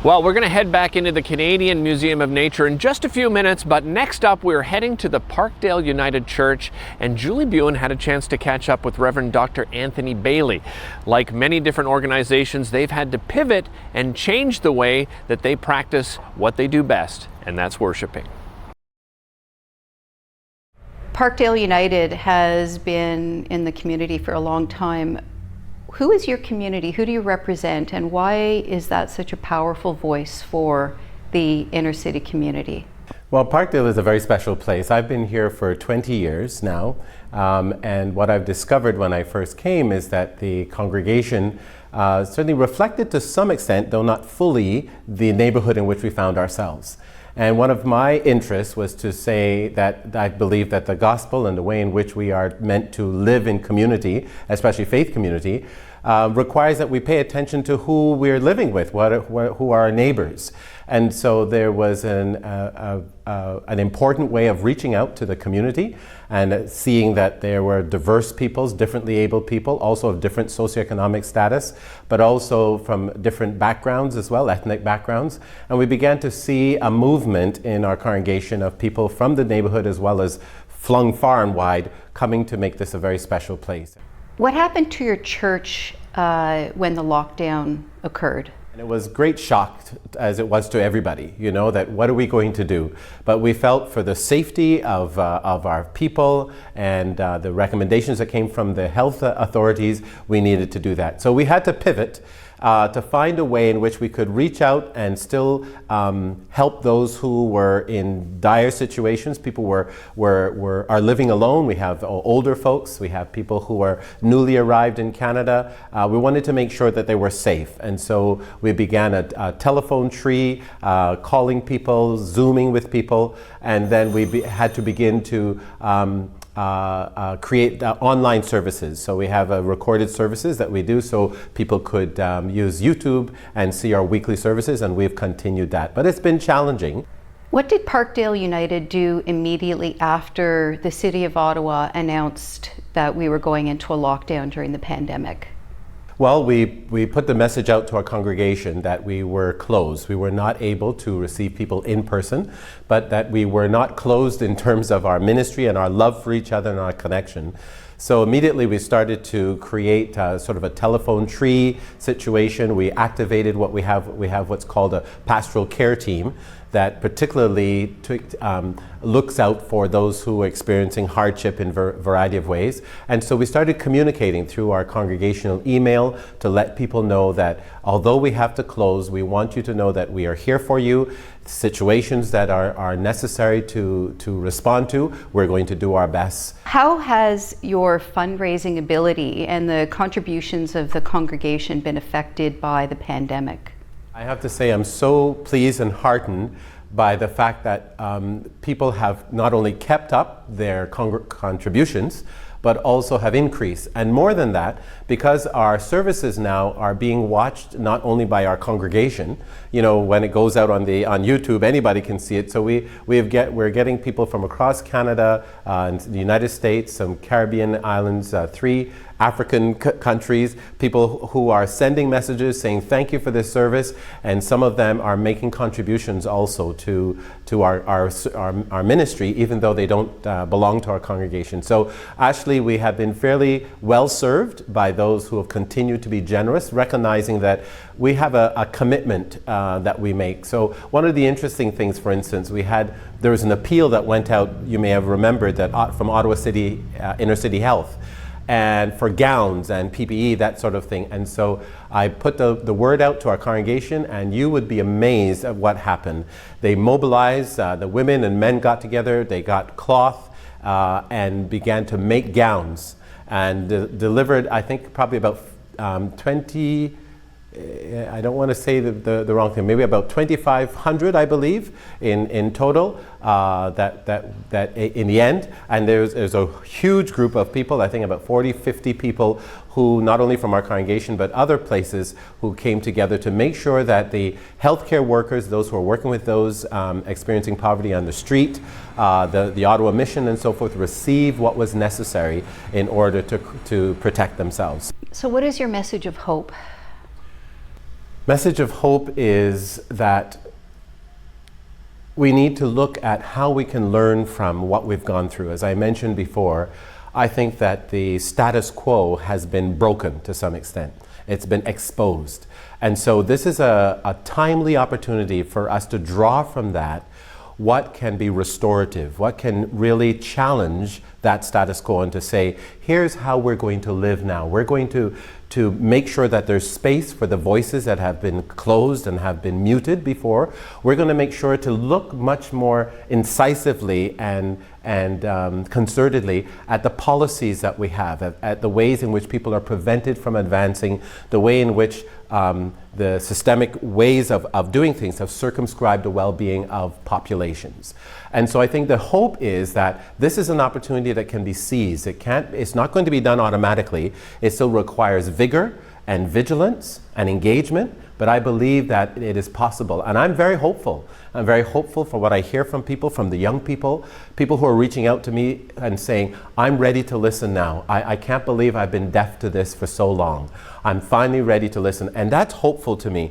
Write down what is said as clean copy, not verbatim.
Well, we're going to head back into the Canadian Museum of Nature in just a few minutes, but next up we're heading to the Parkdale United Church, and Julie Buin had a chance to catch up with Reverend Dr. Anthony Bailey. Like many different organizations, they've had to pivot and change the way that they practice what they do best, and that's worshiping. Parkdale United has been in the community for a long time. Who is your community? Who do you represent? And why is that such a powerful voice for the inner city community? Well, Parkdale is a very special place. I've been here for 20 years now. And what I've discovered when I first came is that the congregation certainly reflected to some extent, though not fully, the neighborhood in which we found ourselves. And one of my interests was to say that I believe that the gospel and the way in which we are meant to live in community, especially faith community, requires that we pay attention to who we're living with, who are our neighbors. And so there was an important way of reaching out to the community and seeing that there were diverse peoples, differently abled people, also of different socioeconomic status, but also from different backgrounds as well, ethnic backgrounds. And we began to see a movement in our congregation of people from the neighborhood as well as flung far and wide coming to make this a very special place. What happened to your church when the lockdown occurred? And it was great shock, as it was to everybody, you know, that what are we going to do? But we felt for the safety of our people and the recommendations that came from the health authorities, we needed to do that. So we had to pivot to find a way in which we could reach out and still help those who were in dire situations. People are living alone. We have older folks. We have people who are newly arrived in Canada. We wanted to make sure that they were safe. And so we began a telephone tree, calling people, Zooming with people, and then we had to begin to create online services. So we have recorded services that we do so people could use YouTube and see our weekly services, and we've continued that. But it's been challenging. What did Parkdale United do immediately after the City of Ottawa announced that we were going into a lockdown during the pandemic? Well, we put the message out to our congregation that we were closed. We were not able to receive people in person, but that we were not closed in terms of our ministry and our love for each other and our connection. So immediately we started to create sort of a telephone tree situation. We activated what we have what's called a pastoral care team that particularly looks out for those who are experiencing hardship in a variety of ways. And so we started communicating through our congregational email to let people know that although we have to close, we want you to know that we are here for you. Situations that are necessary to respond to, we're going to do our best. How has your fundraising ability and the contributions of the congregation been affected by the pandemic? I have to say I'm so pleased and heartened by the fact that people have not only kept up their contributions, but also have increased. And more than that, because our services now are being watched not only by our congregation, you know, when it goes out on YouTube, anybody can see it. So we're getting people from across Canada, and the United States, some Caribbean islands, 3 African countries, people who are sending messages saying thank you for this service, and some of them are making contributions also to our ministry, even though they don't belong to our congregation. So actually we have been fairly well served by those who have continued to be generous, recognizing that we have a commitment that we make. So one of the interesting things, for instance, there was an appeal that went out, you may have remembered, that from Ottawa City, Inner City Health, and for gowns and PPE, that sort of thing. And so I put the word out to our congregation, and you would be amazed at what happened. They mobilized, the women and men got together, they got cloth and began to make gowns and delivered, I think, probably about 20, I don't want to say the wrong thing, maybe about 2,500, I believe, in total, that in the end. And there's a huge group of people, I think about 40, 50 people, who not only from our congregation but other places, who came together to make sure that the healthcare workers, those who are working with those experiencing poverty on the street, the Ottawa Mission and so forth, receive what was necessary in order to protect themselves. So what is your message of hope? Message of hope is that we need to look at how we can learn from what we've gone through. As I mentioned before, I think that the status quo has been broken to some extent. It's been exposed. And so this is a timely opportunity for us to draw from that what can be restorative, what can really challenge that status quo, and to say, here's how we're going to live now. We're going to make sure that there's space for the voices that have been closed and have been muted before. We're going to make sure to look much more incisively and concertedly at the policies that we have, at the ways in which people are prevented from advancing, the way in which the systemic ways of doing things have circumscribed the well-being of populations. And so I think the hope is that this is an opportunity that can be seized. It's not going to be done automatically. It still requires vigor and vigilance and engagement, but I believe that it is possible. And I'm very hopeful. I'm very hopeful for what I hear from people, from the young people who are reaching out to me and saying, I'm ready to listen now. I can't believe I've been deaf to this for so long. I'm finally ready to listen. And that's hopeful to me.